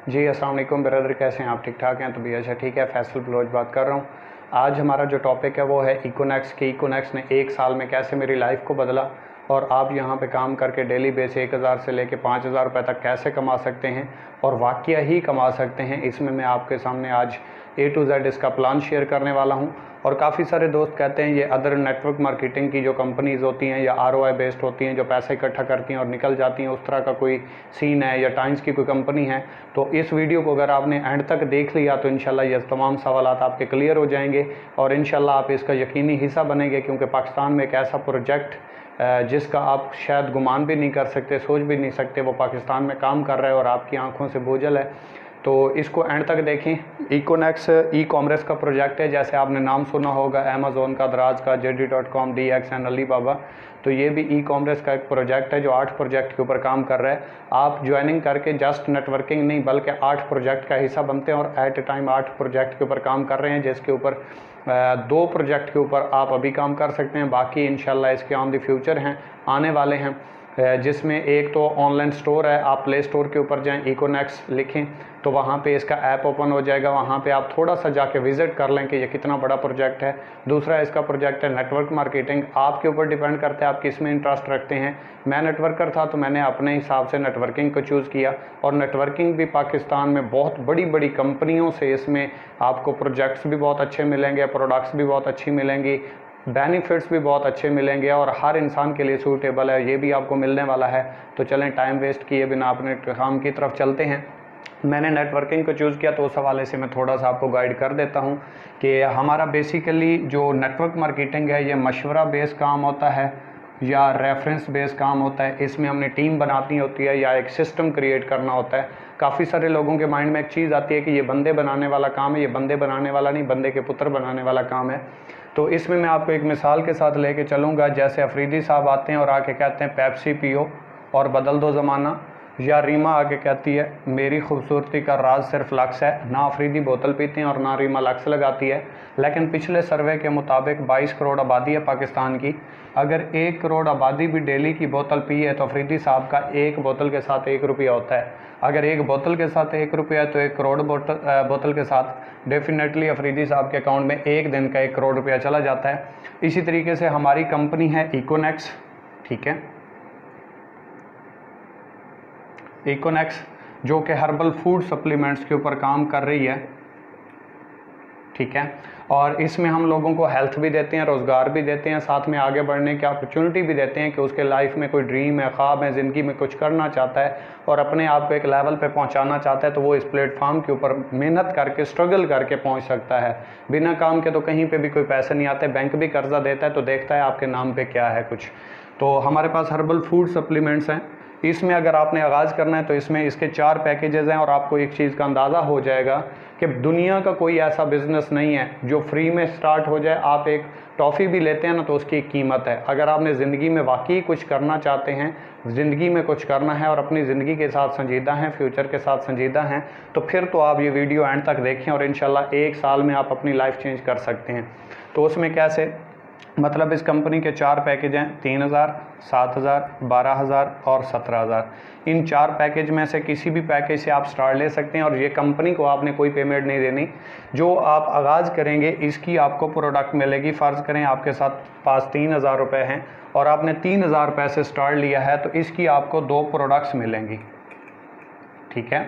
जी अस्सलाम वालेकुम ब्रदर, कैसे हैं आप? ठीक ठाक हैं? तो भी अच्छा ठीक है। फैसल बलोच बात कर रहा हूँ। आज हमारा जो टॉपिक है वो है इकोनेक्स कि इकोनेक्स ने एक साल में कैसे मेरी लाइफ को बदला और आप यहाँ पे काम करके डेली बेस 1000 से लेके 5000 रुपये तक कैसे कमा सकते हैं और वाकया ही कमा सकते हैं। इसमें मैं आपके सामने आज A to Z इसका प्लान शेयर करने वाला हूँ। और काफ़ी सारे दोस्त कहते हैं ये अदर नेटवर्क मार्केटिंग की जो कंपनीज़ होती हैं या ROI बेस्ड होती हैं जो पैसे इकट्ठा करती हैं और निकल जाती हैं, उस तरह का कोई सीन है या टाइम्स की कोई कंपनी है। तो इस वीडियो को अगर आपने एंड तक देख लिया तो इंशाल्लाह ये तमाम सवालात आपके क्लियर हो जाएंगे और इंशाल्लाह आप इसका यकीनी हिस्सा बनेंगे, क्योंकि पाकिस्तान में एक ऐसा प्रोजेक्ट जिसका आप शायद गुमान भी नहीं कर सकते, सोच भी नहीं सकते, वो पाकिस्तान में काम कर रहा है और आपकी आंखों से बोझल है। तो इसको एंड तक देखें। इकोनेक्स ई कॉमर्स का प्रोजेक्ट है, जैसे आपने नाम सुना होगा अमेज़ोन का, दराज का, JD.com, DXN, अलीबाबा। तो ये भी ई कॉमर्स का एक प्रोजेक्ट है जो 8 प्रोजेक्ट के ऊपर काम कर रहा है। आप ज्वाइनिंग करके जस्ट नेटवर्किंग नहीं बल्कि 8 प्रोजेक्ट का हिस्सा बनते हैं और एट ए टाइम 8 प्रोजेक्ट के ऊपर काम कर रहे हैं, जिसके ऊपर 2 प्रोजेक्ट के ऊपर आप अभी काम कर सकते हैं, बाकी इंशाल्लाह इसके ऑन द फ्यूचर हैं, आने वाले हैं। जिसमें एक तो ऑनलाइन स्टोर है, आप प्ले स्टोर के ऊपर जाएं, इकोनेक्स लिखें तो वहाँ पे इसका ऐप ओपन हो जाएगा। वहाँ पे आप थोड़ा सा जाके विज़िट कर लें कि ये कितना बड़ा प्रोजेक्ट है। दूसरा इसका प्रोजेक्ट है नेटवर्क मार्केटिंग। आपके ऊपर डिपेंड करता है आप किस में इंटरेस्ट रखते हैं। मैं नेटवर्कर था तो मैंने अपने हिसाब से नेटवर्किंग को चूज़ किया और नेटवर्किंग भी पाकिस्तान में बहुत बड़ी बड़ी कंपनियों से इसमें आपको प्रोजेक्ट्स भी बहुत अच्छे मिलेंगे, प्रोडक्ट्स भी बहुत अच्छी मिलेंगी, बेनिफिट्स भी बहुत अच्छे मिलेंगे और हर इंसान के लिए सूटेबल है, ये भी आपको मिलने वाला है। तो चलें टाइम वेस्ट किए बिना अपने काम की तरफ चलते हैं। मैंने नेटवर्किंग को चूज़ किया तो उस हवाले से मैं थोड़ा सा आपको गाइड कर देता हूं कि हमारा बेसिकली जो नेटवर्क मार्केटिंग है ये मशवरा बेस काम होता है या रेफरेंस बेस काम होता है। इसमें हमने टीम बनानी होती है या एक सिस्टम क्रिएट करना होता है। काफ़ी सारे लोगों के माइंड में एक चीज़ आती है कि ये बंदे बनाने वाला काम है, ये बंदे बनाने वाला नहीं, बंदे के पुत्र बनाने वाला काम है। तो इसमें मैं आपको एक मिसाल के साथ लेके चलूँगा। जैसे अफरीदी साहब आते हैं और आके कहते हैं पेप्सी पियो और बदल दो ज़माना, या रीमा आके कहती है मेरी खूबसूरती का राज सिर्फ लक्स है। ना अफरीदी बोतल पीते हैं और ना रीमा लक्स लगाती है, लेकिन पिछले सर्वे के मुताबिक 22 करोड़ आबादी है पाकिस्तान की। अगर 1 करोड़ आबादी भी डेली की बोतल पी है तो अफरीदी साहब का एक बोतल के साथ 1 रुपया होता है। अगर एक बोतल के साथ 1 रुपया है तो 1 करोड़ बोतल के साथ डेफिनेटली अफरीदी साहब के अकाउंट में एक दिन का 1 करोड़ रुपया चला जाता है। इसी तरीके से हमारी कंपनी है इकोनेक्स, ठीक है, इकोनेक्स जो कि हर्बल फूड सप्लीमेंट्स के ऊपर काम कर रही है, ठीक है। और इसमें हम लोगों को हेल्थ भी देते हैं, रोज़गार भी देते हैं, साथ में आगे बढ़ने की अपॉर्चुनिटी भी देते हैं कि उसके लाइफ में कोई ड्रीम है, ख्वाब है, ज़िंदगी में कुछ करना चाहता है और अपने आप को एक लेवल पे पहुंचाना चाहता है, तो वो इस प्लेटफॉर्म के ऊपर मेहनत करके स्ट्रगल करके पहुंच सकता है। बिना काम के तो कहीं पे भी कोई पैसे नहीं आते। बैंक भी कर्जा देता है तो देखता है आपके नाम पे क्या है कुछ। तो हमारे पास हर्बल फूड सप्लीमेंट्स हैं। इसमें अगर आपने आगाज़ करना है तो इसमें इसके 4 पैकेजेस हैं और आपको एक चीज़ का अंदाज़ा हो जाएगा कि दुनिया का कोई ऐसा बिज़नेस नहीं है जो फ्री में स्टार्ट हो जाए। आप एक टॉफ़ी भी लेते हैं ना तो उसकी एक कीमत है। अगर आपने ज़िंदगी में वाकई कुछ करना चाहते हैं, ज़िंदगी में कुछ करना है और अपनी ज़िंदगी के साथ संजीदा हैं, फ्यूचर के साथ संजीदा हैं, तो फिर तो आप ये वीडियो एंड तक देखें और इंशाल्लाह 1 साल में आप अपनी लाइफ चेंज कर सकते हैं। तो उसमें कैसे, मतलब इस कंपनी के 4 पैकेज हैं, 3000, 7000, 12000 और 17000। इन 4 पैकेज में से किसी भी पैकेज से आप स्टार्ट ले सकते हैं और ये कंपनी को आपने कोई पेमेंट नहीं देनी। जो आप आगाज़ करेंगे इसकी आपको प्रोडक्ट मिलेगी। फ़र्ज़ करें आपके साथ पास 3000 रुपये हैं और आपने 3000 रुपये से स्टार्ट लिया है तो इसकी आपको 2 प्रोडक्ट्स मिलेंगी, ठीक है।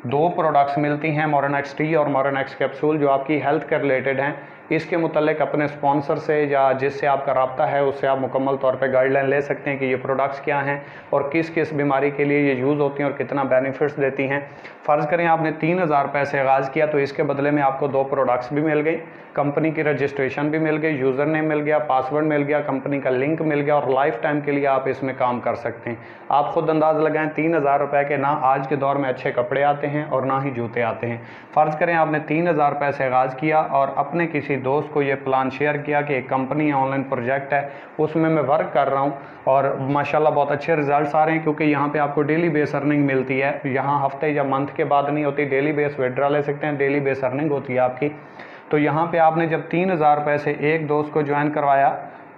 2 प्रोडक्ट्स मिलती हैं, मोरेनेक्स टी और मोरेनेक्स कैप्सूल, जो आपकी हेल्थ के रिलेटेड हैं। इसके मुतल्लिक अपने स्पॉन्सर से या जिससे आपका रब्ता है उससे आप मुकम्मल तौर पे गाइडलाइन ले सकते हैं कि ये प्रोडक्ट्स क्या हैं और किस किस बीमारी के लिए ये यूज़ होती हैं और कितना बेनिफिट्स देती हैं। फ़र्ज़ करें आपने 3000 रुपये से आगाज़ किया तो इसके बदले में आपको 2 प्रोडक्ट्स भी मिल गई, कंपनी की रजिस्ट्रेशन भी मिल गई, यूज़र नेम मिल गया, पासवर्ड मिल गया, कंपनी का लिंक मिल गया और लाइफ टाइम के लिए आप इसमें काम कर सकते हैं। आप खुद अंदाज़ लगाएं, 3000 रुपये के ना आज के दौर में अच्छे कपड़े आते हैं और ना ही जूते आते हैं। फ़र्ज़ करें आपने 3000 रुपये से आगाज़ किया और अपने किसी दोस्त को ये प्लान शेयर किया कि एक कंपनी है, ऑनलाइन प्रोजेक्ट है, उसमें मैं वर्क कर रहा हूँ और माशाल्लाह बहुत अच्छे रिजल्ट्स आ रहे हैं, क्योंकि यहाँ पे आपको डेली बेस अर्निंग मिलती है। यहाँ हफ्ते या मंथ के बाद नहीं होती, डेली बेस विड्रॉ ले सकते हैं, डेली बेस अर्निंग होती है आपकी। तो यहाँ पे आपने जब 3000 रुपये से एक दोस्त को ज्वाइन करवाया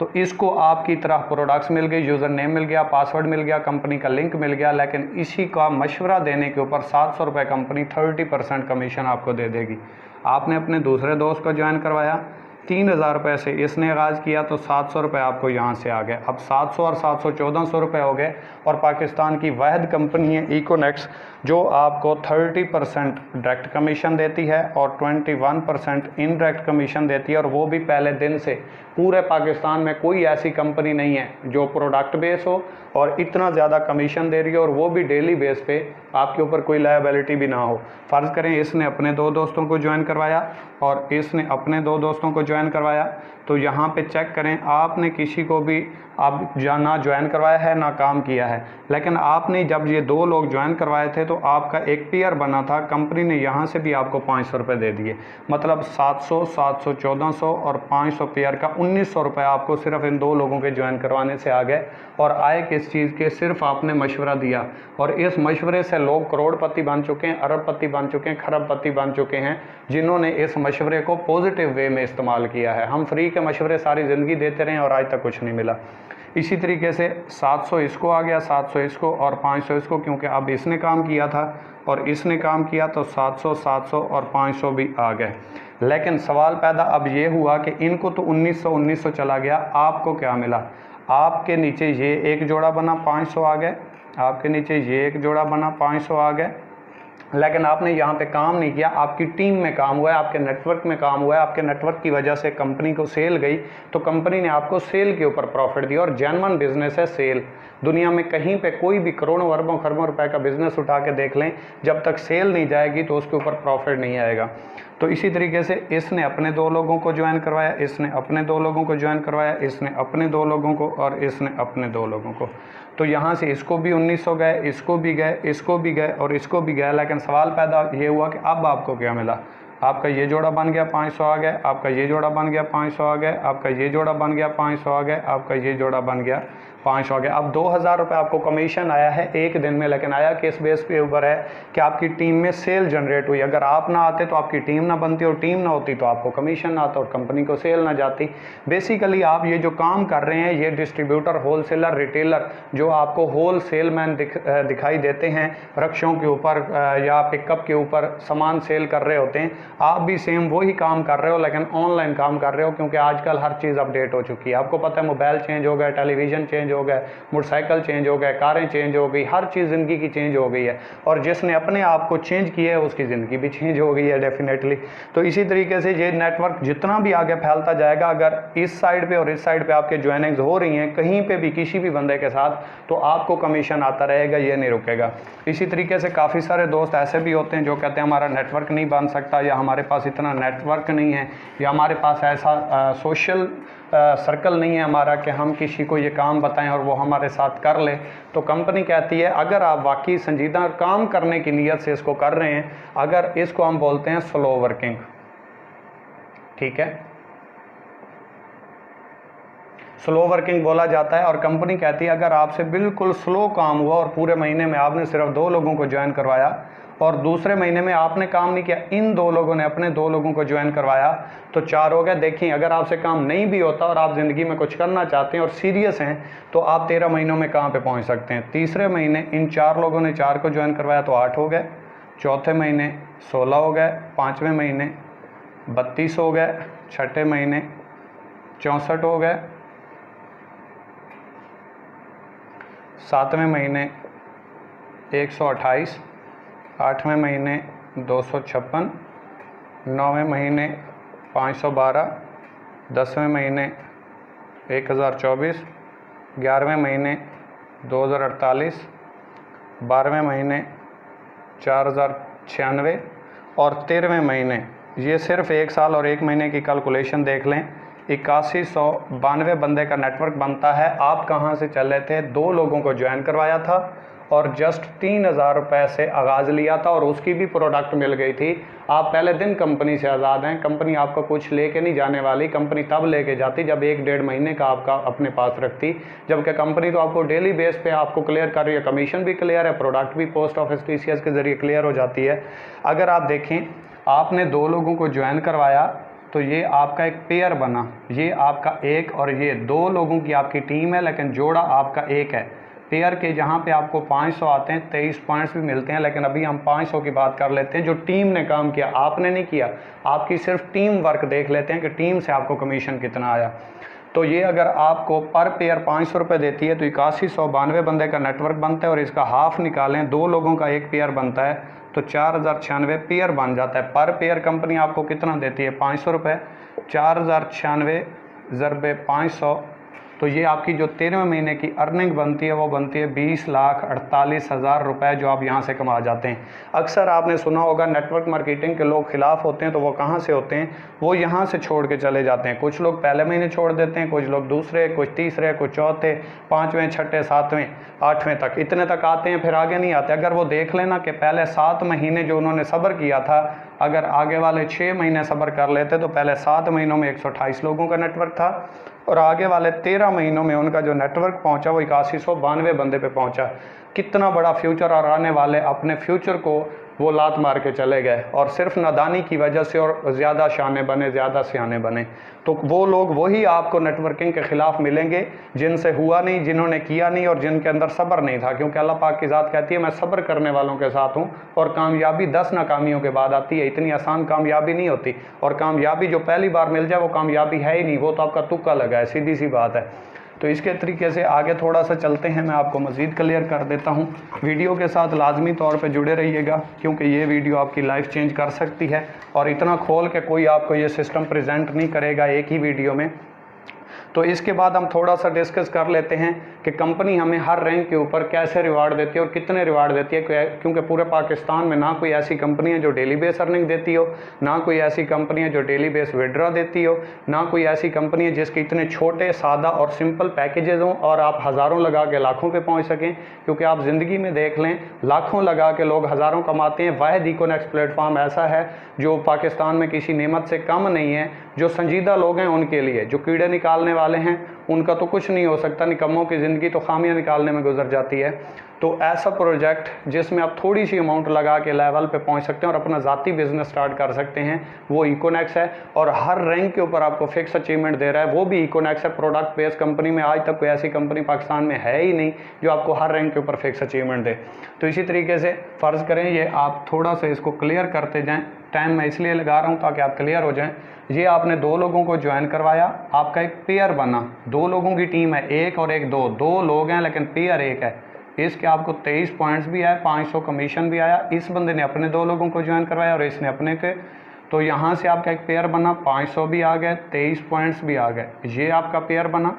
तो इसको आपकी तरह प्रोडक्ट्स मिल गई, यूज़र नेम मिल गया, पासवर्ड मिल गया, कंपनी का लिंक मिल गया, लेकिन इसी का मशवरा देने के ऊपर 700 रुपये कंपनी 30% कमीशन आपको दे देगी। आपने अपने दूसरे दोस्त को ज्वाइन करवाया, 3000 रुपये से इसने आगाज़ किया तो 700 रुपये आपको यहाँ से आ गए। अब 700 और 700 1400 रुपये हो गए। और पाकिस्तान की वाहिद कंपनी है इकोनेक्स जो आपको 30% डायरेक्ट कमीशन देती है और 21% इनडायरेक्ट कमीशन देती है, और वो भी पहले दिन से। पूरे पाकिस्तान में कोई ऐसी कंपनी नहीं है जो प्रोडक्ट बेस हो और इतना ज़्यादा कमीशन दे रही है, और वो भी डेली बेस पे, आपके ऊपर कोई लायबिलिटी भी ना हो। फ़र्ज़ करें इसने अपने 2 दोस्तों को ज्वाइन करवाया और इसने अपने 2 दोस्तों को ज्वाइन करवाया, तो यहाँ पे चेक करें आपने किसी को भी अब ना ज्वाइन करवाया है ना काम किया है, लेकिन आपने जब ये 2 लोग ज्वाइन करवाए थे तो आपका एक पेयर बना था, कंपनी ने यहाँ से भी आपको 500 रुपये दे दिए। मतलब 700, 700, 1400 और 500 पेयर का 1900 रुपये आपको सिर्फ इन 2 लोगों के ज्वाइन करवाने से आ गए। और आए किस चीज़ के, सिर्फ आपने मशवरा दिया, और इस मशवरे से लोग करोड़पति बन चुके हैं, अरबपति बन चुके हैं, खरबपति बन चुके हैं, जिन्होंने इस मशवरे को पॉजिटिव वे में इस्तेमाल किया है। हम फ्री के मशवरे सारी ज़िंदगी देते रहे और आज तक कुछ नहीं मिला। इसी तरीके से 700 इसको आ गया, 700 इसको और 500 इसको, क्योंकि अब इसने काम किया था और इसने काम किया तो 700, 700 और 500 भी आ गए। लेकिन सवाल पैदा अब ये हुआ कि इनको तो 1900 चला गया, आपको क्या मिला? आपके नीचे ये एक जोड़ा बना, 500 आ गए, आपके नीचे ये एक जोड़ा बना, 500 आ गए। लेकिन आपने यहाँ पे काम नहीं किया, आपकी टीम में काम हुआ है, आपके नेटवर्क में काम हुआ है, आपके नेटवर्क की वजह से कंपनी को सेल गई, तो कंपनी ने आपको सेल के ऊपर प्रॉफिट दिया। और जेन्युइन बिजनेस है सेल। दुनिया में कहीं पे कोई भी करोड़ों अरबों खरबों रुपए का बिजनेस उठा के देख लें, जब तक सेल नहीं जाएगी तो उसके ऊपर प्रॉफिट नहीं आएगा। तो इसी तरीके से इसने अपने 2 लोगों को ज्वाइन करवाया, इसने अपने 2 लोगों को ज्वाइन करवाया, इसने अपने 2 लोगों को और इसने अपने 2 लोगों को। तो यहाँ से इसको भी 1900 गए, इसको भी गए, इसको भी गए और इसको भी गए। लेकिन सवाल पैदा ये हुआ कि अब आपको क्या मिला? आपका ये जोड़ा बन गया, 500 आ गए, आपका ये जोड़ा बन गया, 500 आ गए, आपका ये जोड़ा बन गया, 500 आ गए, आपका ये जोड़ा बन गया, 500 आ गया। अब 2000 रुपये आपको कमीशन आया है एक दिन में, लेकिन आया किस बेस पे ऊपर है कि आपकी टीम में सेल जनरेट हुई। अगर आप ना आते तो आपकी टीम ना बनती, और टीम ना होती तो आपको कमीशन ना आता और कंपनी को सेल ना जाती। बेसिकली आप ये जो काम कर रहे हैं, ये डिस्ट्रीब्यूटर, होलसेलर, रिटेलर जो आपको होल सेल मैन दिखाई देते हैं, रक्षों के ऊपर या पिकअप के ऊपर सामान सेल कर रहे होते हैं, आप भी सेम वही काम कर रहे हो, लेकिन ऑनलाइन काम कर रहे हो, क्योंकि आजकल हर चीज़ अपडेट हो चुकी है। आपको पता है मोबाइल चेंज हो गया, टेलीविज़न चेंज हो गए, मोटरसाइकिल चेंज हो गए, कारें चेंज हो गई, हर चीज़ ज़िंदगी की चेंज हो गई है। और जिसने अपने आप को चेंज किया है उसकी ज़िंदगी भी चेंज हो गई है डेफिनेटली। तो इसी तरीके से ये नेटवर्क जितना भी आगे फैलता जाएगा, अगर इस साइड पे और इस साइड पे आपके ज्वाइनिंग्स हो रही हैं कहीं पे भी किसी भी बंदे के साथ, तो आपको कमीशन आता रहेगा, ये नहीं रुकेगा। इसी तरीके से काफ़ी सारे दोस्त ऐसे भी होते हैं जो कहते हैं हमारा नेटवर्क नहीं बन सकता, या हमारे पास इतना नेटवर्क नहीं है, या हमारे पास ऐसा सोशल सर्कल नहीं है हमारा कि हम किसी को ये काम बताएं और वो हमारे साथ कर ले। तो कंपनी कहती है अगर आप वाकई संजीदा काम करने की नीयत से इसको कर रहे हैं, अगर इसको हम बोलते हैं स्लो वर्किंग, ठीक है, स्लो वर्किंग बोला जाता है। और कंपनी कहती है अगर आपसे बिल्कुल स्लो काम हुआ और पूरे महीने में आपने सिर्फ 2 लोगों को ज्वाइन करवाया और दूसरे महीने में आपने काम नहीं किया, इन 2 लोगों ने अपने 2 लोगों को ज्वाइन करवाया, तो 4 हो गए। देखिए अगर आपसे काम नहीं भी होता और आप ज़िंदगी में कुछ करना चाहते हैं और सीरियस हैं, तो आप 13 महीनों में कहाँ पे पहुँच सकते हैं। तीसरे महीने इन 4 लोगों ने 4 को ज्वाइन करवाया तो 8 हो गए, चौथे महीने 16 हो गए, 5वें महीने 32 हो गए, छठे महीने 64 हो गए, 7वें महीने 128, 8वें महीने 256, 9वें महीने 512, 10वें महीने 1024, 11वें महीने 2048, 12वें महीने 4096 और 13वें महीने, ये सिर्फ 1 साल और 1 महीने की कैलकुलेशन देख लें, 8192 बंदे का नेटवर्क बनता है। आप कहाँ से चल रहे थे? 2 लोगों को ज्वाइन करवाया था और जस्ट 3000 रुपये से आगाज़ लिया था और उसकी भी प्रोडक्ट मिल गई थी। आप पहले दिन कंपनी से आज़ाद हैं, कंपनी आपका कुछ लेके नहीं जाने वाली। कंपनी तब लेके जाती जब 1-1.5 महीने का आपका अपने पास रखती, जबकि कंपनी तो आपको डेली बेस पे आपको क्लियर कर रही है, कमीशन भी क्लियर है, प्रोडक्ट भी पोस्ट ऑफिस TCS के ज़रिए क्लियर हो जाती है। अगर आप देखें आपने 2 लोगों को ज्वाइन करवाया तो ये आपका एक पेयर बना, ये आपका एक और ये दो लोगों की आपकी टीम है, लेकिन जोड़ा आपका एक है। पेयर के जहाँ पे आपको 500 आते हैं, 23 पॉइंट्स भी मिलते हैं, लेकिन अभी हम 500 की बात कर लेते हैं जो टीम ने काम किया, आपने नहीं किया, आपकी सिर्फ टीम वर्क देख लेते हैं कि टीम से आपको कमीशन कितना आया। तो ये अगर आपको पर पेयर 500 रुपये देती है तो 8192 बंदे का नेटवर्क बनता है, और इसका हाफ निकालें, दो लोगों का एक पेयर बनता है तो 4096 पेयर बन जाता है। पर पेयर कंपनी आपको कितना देती है? 500 रुपये। 4096 ज़रबे 500, तो ये आपकी जो 13वें महीने की अर्निंग बनती है वो बनती है 20,48,000 रुपये, जो आप यहाँ से कमा जाते हैं। अक्सर आपने सुना होगा नेटवर्क मार्केटिंग के लोग खिलाफ होते हैं, तो वो कहाँ से होते हैं? वो यहाँ से छोड़ के चले जाते हैं। कुछ लोग पहले महीने छोड़ देते हैं, कुछ लोग दूसरे, कुछ तीसरे, कुछ चौथे, 5वें, 6ठे, 7वें, 8वें तक, इतने तक आते हैं, फिर आगे नहीं आते। अगर वो देख लेना कि पहले 7 महीने जो उन्होंने सब्र किया था, अगर आगे वाले 6 महीने सब्र कर लेते तो पहले 7 महीनों में 128 लोगों का नेटवर्क था, और आगे वाले 13 महीनों में उनका जो नेटवर्क पहुंचा वो 8192 बंदे पे पहुंचा। कितना बड़ा फ्यूचर, और आने वाले अपने फ्यूचर को वो लात मार के चले गए, और सिर्फ नादानी की वजह से और ज़्यादा शाने बने, ज़्यादा सियाने बने। तो वो लोग वही आपको नेटवर्किंग के ख़िलाफ़ मिलेंगे जिनसे हुआ नहीं, जिन्होंने किया नहीं, और जिनके अंदर सब्र नहीं था। क्योंकि अल्लाह पाक की ज़ात कहती है मैं सब्र करने वालों के साथ हूँ, और कामयाबी 10 नाकामियों के बाद आती है। इतनी आसान कामयाबी नहीं होती, और कामयाबी जो पहली बार मिल जाए वो कामयाबी है ही नहीं, वो तो आपका तुक्का लगा है, सीधी सी बात है। तो इसके तरीके से आगे थोड़ा सा चलते हैं, मैं आपको मज़ीद क्लियर कर देता हूँ। वीडियो के साथ लाजमी तौर पे जुड़े रहिएगा, क्योंकि ये वीडियो आपकी लाइफ चेंज कर सकती है, और इतना खोल के कोई आपको ये सिस्टम प्रेजेंट नहीं करेगा एक ही वीडियो में। तो इसके बाद हम थोड़ा सा डिस्कस कर लेते हैं कि कंपनी हमें हर रैंक के ऊपर कैसे रिवार्ड देती है और कितने रिवार्ड देती है। क्योंकि पूरे पाकिस्तान में ना कोई ऐसी कंपनी है जो डेली बेस अर्निंग देती हो, ना कोई ऐसी कंपनी है जो डेली बेस विड्रॉ देती हो, ना कोई ऐसी कंपनी है जिसके इतने छोटे, सादा और सिंपल पैकेजेस हों और आप हज़ारों लगा के लाखों पे पहुंच सकें। क्योंकि आप ज़िंदगी में देख लें, लाखों लगा के लोग हज़ारों कमाते हैं। वाहिद इकोनेक्स प्लेटफॉर्म ऐसा है जो पाकिस्तान में किसी नेमत से कम नहीं है। जो संजीदा लोग हैं उनके लिए, जो कीड़े निकालने वाले हैं उनका तो कुछ नहीं हो सकता, निकम्मों की ज़िंदगी तो खामियां निकालने में गुजर जाती है। तो ऐसा प्रोजेक्ट जिसमें आप थोड़ी सी अमाउंट लगा के लेवल पे पहुंच सकते हैं और अपना ज़ाती बिजनेस स्टार्ट कर सकते हैं, वो इकोनेक्स है। और हर रैंक के ऊपर आपको फिक्स अचीवमेंट दे रहा है, वो भी इकोनेक्स है। प्रोडक्ट बेस्ड कंपनी में आज तक कोई ऐसी कंपनी पाकिस्तान में है ही नहीं जो आपको हर रैंक के ऊपर फिक्स अचीवमेंट दे। तो इसी तरीके से फ़र्ज़ करें, ये आप थोड़ा सा इसको क्लियर करते जाएँ। टाइम मैं इसलिए लगा रहा हूँ ताकि आप क्लियर हो जाएँ। ये आपने 2 लोगों को ज्वाइन करवाया, आपका एक पेयर बना, 2 लोगों की टीम है, एक और एक, 2 लोग हैं लेकिन पेयर एक है। इसके आपको 23 पॉइंट्स भी आए, 500 कमीशन भी आया। इस बंदे ने अपने 2 लोगों को ज्वाइन करवाया और इसने अपने के, तो यहाँ से आपका एक पेयर बना, 500 भी आ गए, 23 पॉइंट्स भी आ गए। ये आपका पेयर बना,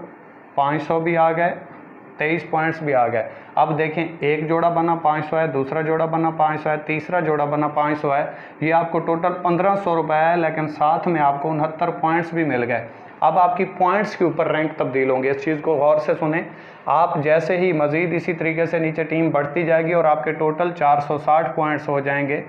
500 भी आ गए, 23 पॉइंट्स भी आ गए। अब देखें, एक जोड़ा बना 500 है, दूसरा जोड़ा बना 500 है, तीसरा जोड़ा बना 500 है। ये आपको टोटल 1500 रुपये है, लेकिन साथ में आपको 69 पॉइंट्स भी मिल गए। अब आपकी पॉइंट्स के ऊपर रैंक तब्दील होंगे। इस चीज़ को गौर से सुने। आप जैसे ही मज़ीद इसी तरीके से नीचे टीम बढ़ती जाएगी और आपके टोटल 460 पॉइंट्स हो जाएंगे,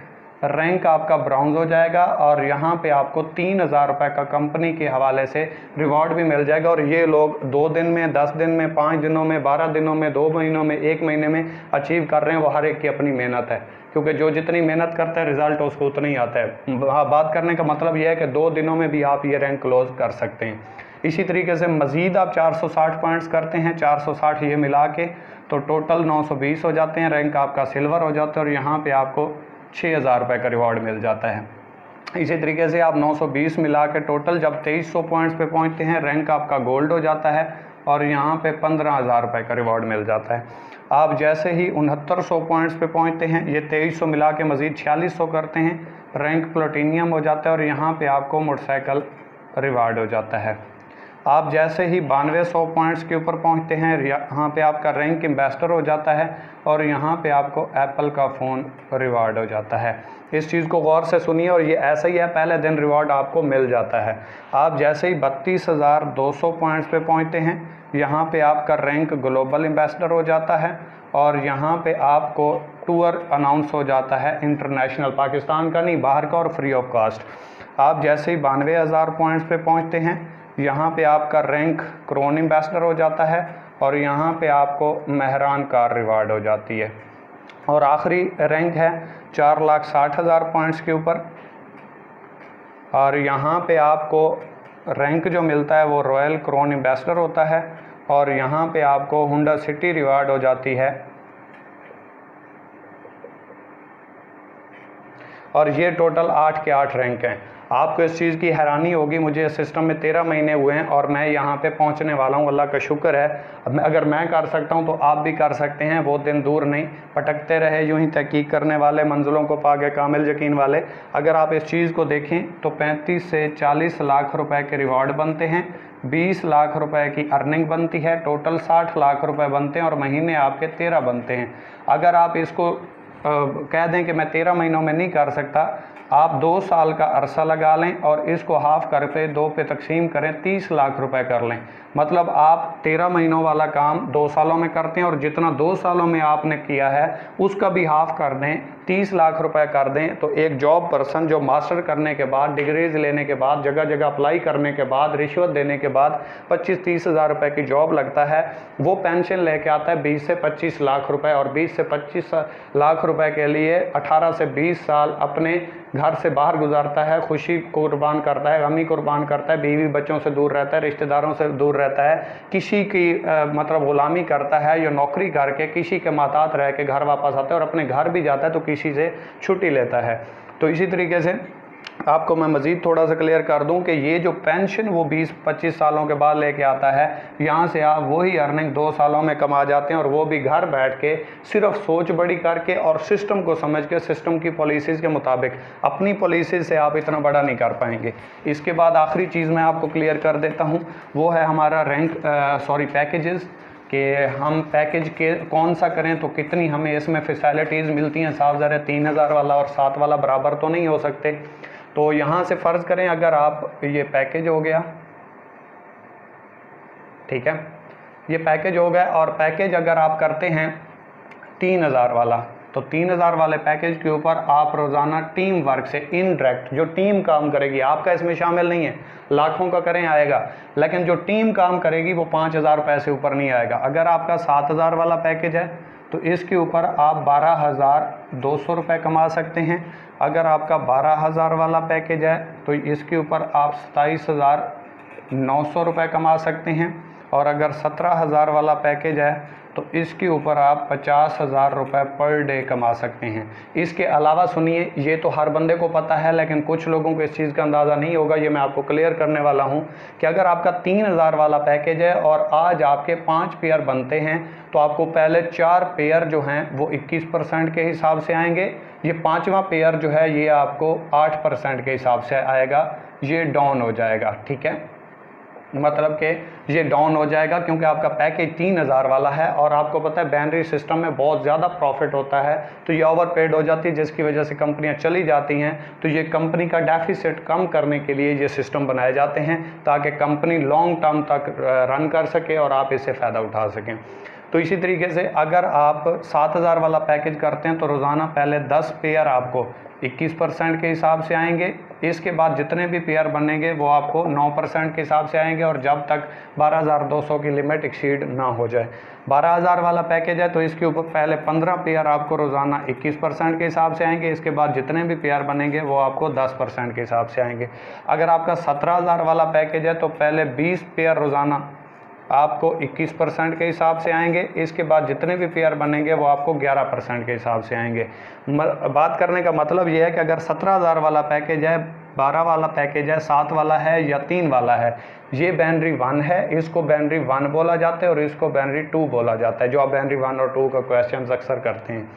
रैंक आपका ब्राउन्ज हो जाएगा, और यहाँ पे आपको 3000 रुपये का कंपनी के हवाले से रिवॉर्ड भी मिल जाएगा। और ये लोग 2 दिन में, 10 दिन में, 5 दिनों में, 12 दिनों में, 2 महीनों में, 1 महीने में अचीव कर रहे हैं। वो हर एक की अपनी मेहनत है, क्योंकि जो जितनी मेहनत करता है रिज़ल्ट उसको उतना ही आता है। बात करने का मतलब यह है कि 2 दिनों में भी आप ये रैंक क्लोज कर सकते हैं। इसी तरीके से मज़ीद आप 460 पॉइंट्स करते हैं, 460 ये मिला के तो टोटल 920 हो जाते हैं, रैंक आपका सिल्वर हो जाता है, और यहाँ पे आपको 6000 रुपये का रिवॉर्ड मिल जाता है। इसी तरीके से आप 920 मिला के टोटल जब 2300 पॉइंट्स पे पहुँचते हैं, रैंक आपका गोल्ड हो जाता है, और यहाँ पे 15000 रुपये का रिवॉर्ड मिल जाता है। आप जैसे ही 6900 पॉइंट्स पे पहुँचते हैं, ये 2300 मिला के मज़ीद 4600 करते हैं, रैंक प्लेटिनियम हो जाता है, और यहाँ पे आपको मोटरसाइकिल रिवार्ड हो जाता है। आप जैसे ही 9200 पॉइंट्स के ऊपर पहुंचते हैं, यहाँ पे आपका रैंक एम्बेसडर हो जाता है, और यहाँ पे आपको एप्पल का फ़ोन रिवार्ड हो जाता है। इस चीज़ को गौर से सुनिए, और ये ऐसा ही है, पहले दिन रिवार्ड आपको मिल जाता है। आप जैसे ही 32200 पॉइंट्स पे पहुँचते हैं, यहाँ पे आपका रैंक ग्लोबल एम्बेसडर हो जाता है, और यहाँ पे आपको टूर अनाउंस हो जाता है इंटरनेशनल, पाकिस्तान का नहीं, बाहर का, और फ्री ऑफ कास्ट। आप जैसे ही 92000 पॉइंट्स पे पहुँचते हैं, यहाँ पे आपका रैंक क्रोन एम्बेसडर हो जाता है, और यहाँ पे आपको मेहरान कार रिवार्ड हो जाती है। और आखिरी रैंक है 4,60,000 पॉइंट्स के ऊपर, और यहाँ पे आपको रैंक जो मिलता है वो रॉयल क्राउन एम्बेसडर होता है, और यहाँ पे आपको हुंडा सिटी रिवार्ड हो जाती है। और ये टोटल 8 के 8 रैंक हैं। आपको इस चीज़ की हैरानी होगी, मुझे इस सिस्टम में 13 महीने हुए हैं और मैं यहाँ पे पहुँचने वाला हूँ, अल्लाह का शुक्र है। अब अगर मैं कर सकता हूँ तो आप भी कर सकते हैं, बहुत दिन दूर नहीं। भटकते रहे यूं ही तहकीक करने वाले, मंजिलों को पाके कामिल यकीन वाले। अगर आप इस चीज़ को देखें तो 35 से 40 लाख रुपए के रिवॉर्ड बनते हैं, 20 लाख रुपए की अर्निंग बनती है, टोटल 60 लाख रुपए बनते हैं और महीने आपके 13 बनते हैं। अगर आप इसको कह दें कि मैं 13 महीनों में नहीं कर सकता, आप 2 साल का अरसा लगा लें और इसको हाफ कर पे 2 पे तकसीम करें, 30 लाख रुपए कर लें। मतलब आप 13 महीनों वाला काम 2 सालों में करते हैं और जितना 2 सालों में आपने किया है उसका भी हाफ कर दें, 30 लाख रुपए कर दें। तो एक जॉब पर्सन जो मास्टर करने के बाद, डिग्रीज लेने के बाद, जगह जगह अप्लाई करने के बाद, रिश्वत देने के बाद 25-30 हज़ार रुपये की जॉब लगता है, वो पेंशन लेके आता है 20 से 25 लाख रुपए। और 20 से 25 लाख रुपए के लिए 18 से 20 साल अपने घर से बाहर गुजारता है, खुशी कुर्बान करता है, गमी कुर्बान करता है, बीवी बच्चों से दूर रहता है, रिश्तेदारों से दूर रहता है, किसी की मतलब गुलामी करता है या नौकरी करके किसी के माताहत रह के घर वापस आता है, और अपने घर भी जाता है तो किसी से छुट्टी लेता है। तो इसी तरीके से आपको मैं मज़ीद थोड़ा सा क्लियर कर दूं कि ये जो पेंशन वो 20-25 सालों के बाद लेके आता है, यहाँ से आप वही अर्निंग 2 सालों में कमा जाते हैं, और वो भी घर बैठ के सिर्फ सोच बड़ी करके और सिस्टम को समझ के, सिस्टम की पॉलिसीज़ के मुताबिक। अपनी पॉलिसी से आप इतना बड़ा नहीं कर पाएंगे। इसके बाद आखिरी चीज़ मैं आपको क्लियर कर देता हूँ, वो है हमारा पैकेजेस, कि हम पैकेज के कौन सा करें तो कितनी हमें इसमें फैसिलिटीज़ मिलती हैं। साफ ज़रा 3000 वाला और 7 वाला बराबर तो नहीं हो सकते। तो यहाँ से फ़र्ज़ करें अगर आप, ये पैकेज हो गया, ठीक है, ये पैकेज हो गया, और पैकेज अगर आप करते हैं 3000 वाला, तो 3000 वाले पैकेज के ऊपर आप रोज़ाना टीम वर्क से इनडायरेक्ट जो टीम काम करेगी, आपका इसमें शामिल नहीं है, लाखों का करें आएगा, लेकिन जो टीम काम करेगी वो 5000 रुपये से ऊपर नहीं आएगा। अगर आपका 7000 वाला पैकेज है तो इसके ऊपर आप 12,200 रुपये कमा सकते हैं। अगर आपका 12,000 वाला पैकेज है तो इसके ऊपर आप 27,900 रुपये कमा सकते हैं। और अगर 17,000 वाला पैकेज है तो इसके ऊपर आप 50,000 रुपये पर डे कमा सकते हैं। इसके अलावा सुनिए, ये तो हर बंदे को पता है, लेकिन कुछ लोगों को इस चीज़ का अंदाज़ा नहीं होगा, ये मैं आपको क्लियर करने वाला हूँ कि अगर आपका 3000 वाला पैकेज है और आज आपके 5 पेयर बनते हैं तो आपको पहले 4 पेयर जो हैं वो 21% के हिसाब से आएंगे। ये 5वां पेयर जो है ये आपको 8% के हिसाब से आएगा, ये डाउन हो जाएगा, ठीक है। मतलब कि ये डाउन हो जाएगा क्योंकि आपका पैकेज 3000 वाला है, और आपको पता है बाइनरी सिस्टम में बहुत ज़्यादा प्रॉफिट होता है, तो ये ओवरपेड हो जाती है, जिसकी वजह से कंपनियां चली जाती हैं। तो ये कंपनी का डेफिसिट कम करने के लिए ये सिस्टम बनाए जाते हैं ताकि कंपनी लॉन्ग टर्म तक रन कर सके और आप इससे फ़ायदा उठा सकें। तो इसी तरीके से अगर आप 7000 वाला पैकेज करते हैं तो रोज़ाना पहले 10 पेयर आपको 21% के हिसाब से आएंगे। इसके बाद जितने भी पेयर बनेंगे वो आपको 9% के हिसाब से आएंगे, और जब तक 12,200 की लिमिट एक्सीड ना हो जाए। 12,000 वाला पैकेज है तो इसके ऊपर पहले 15 पेयर आपको रोज़ाना 21% के हिसाब से आएंगे। इसके बाद जितने भी पेयर बनेंगे वो आपको 10% के हिसाब से आएंगे। अगर आपका 17,000 वाला पैकेज है तो पहले 20 पेयर रोज़ाना आपको 21% के हिसाब से आएंगे। इसके बाद जितने भी पेयर बनेंगे वो आपको 11% के हिसाब से आएंगे। बात करने का मतलब ये है कि अगर 17,000 वाला पैकेज है, 12 वाला पैकेज है, 7 वाला है या 3 वाला है, ये बाइनरी 1 है, इसको बाइनरी 1 बोला जाता है और इसको बाइनरी 2 बोला जाता है, जो आप बाइनरी 1 और 2 का क्वेश्चन अक्सर करते हैं।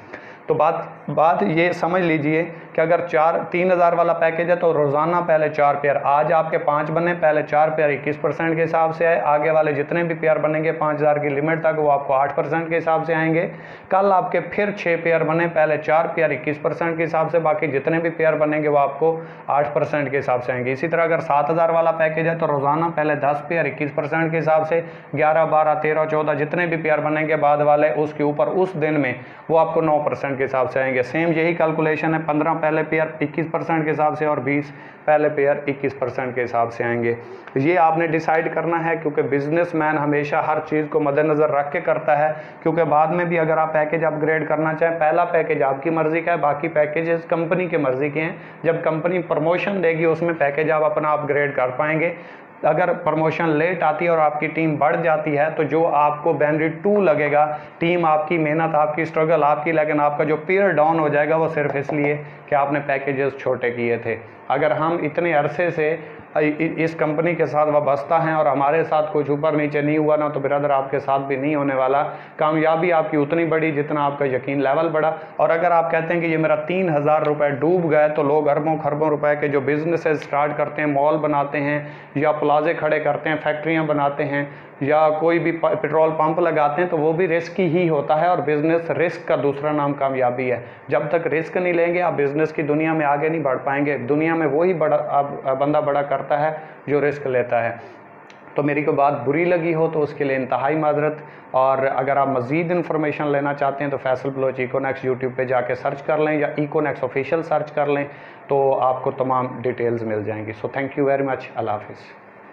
तो बात ये समझ लीजिए कि अगर 3000 वाला पैकेज है तो रोज़ाना पहले 4 पेयर, आज आपके 5 बने, पहले 4 पेयर 21% के हिसाब से आए, आगे वाले जितने भी पेयर बनेंगे 5000 की लिमिट तक वो आपको 8% के हिसाब से आएंगे। कल आपके फिर 6 पेयर बने, पहले 4 पेयर 21% के हिसाब से, बाकी जितने भी पेयर बनेंगे वो आपको 8% के हिसाब से आएंगे। इसी तरह अगर 7000 वाला पैकेज है तो रोज़ाना पहले 10 पेयर 21% के हिसाब से, 11, 12, 13, 14 जितने भी पेयर बनेंगे बाद वाले, उसके ऊपर उस दिन में वो आपको 9% के हिसाब से आएंगे। सेम यही कैलकुलेशन है, 15 पहले पेयर 21% के हिसाब से और 20 पहले पेयर 21% के हिसाब से आएंगे। ये आपने डिसाइड करना है, क्योंकि बिजनेसमैन हमेशा हर चीज़ को मद्देनज़र रख के करता है, क्योंकि बाद में भी अगर आप पैकेज अपग्रेड करना चाहें, पहला पैकेज आपकी मर्ज़ी का है, बाकी पैकेजेस कंपनी के मर्ज़ी के हैं। जब कंपनी प्रमोशन देगी उसमें पैकेज आप अपना अपग्रेड कर पाएंगे। अगर प्रमोशन लेट आती है और आपकी टीम बढ़ जाती है तो जो आपको बेनिफिट 2 लगेगा, टीम आपकी, मेहनत आपकी, स्ट्रगल आपकी, लेकिन आपका जो पीयर डाउन हो जाएगा वो सिर्फ इसलिए कि आपने पैकेजेस छोटे किए थे। अगर हम इतने अरसे से इस कंपनी के साथ वाबस्ता हैं और हमारे साथ कुछ ऊपर नीचे नहीं हुआ ना, तो ब्रदर आपके साथ भी नहीं होने वाला। कामयाबी आपकी उतनी बड़ी जितना आपका यकीन लेवल बढ़ा। और अगर आप कहते हैं कि ये मेरा 3000 रुपये डूब गए, तो लोग अरबों खरबों रुपए के जो बिजनेसेस स्टार्ट करते हैं, मॉल बनाते हैं या प्लाजे खड़े करते हैं, फैक्ट्रियाँ बनाते हैं या कोई भी पेट्रोल पंप लगाते हैं, तो वो भी रिस्क ही होता है। और बिजनेस रिस्क का दूसरा नाम कामयाबी है। जब तक रिस्क नहीं लेंगे आप बिजनेस की दुनिया में आगे नहीं बढ़ पाएंगे। दुनिया में वही बंदा बड़ा करता है जो रिस्क लेता है। तो मेरी कोई बात बुरी लगी हो तो उसके लिए इंतहाई माजरत। और अगर आप मज़ीद इन्फॉर्मेशन लेना चाहते हैं तो फैसल बलोच इकोनेक्स यूट्यूब पे जाके सर्च कर लें या इकोनेक्स ऑफिशियल सर्च कर लें, तो आपको तमाम डिटेल्स मिल जाएंगी। So thank you very much. अल्लाह हाफिज़।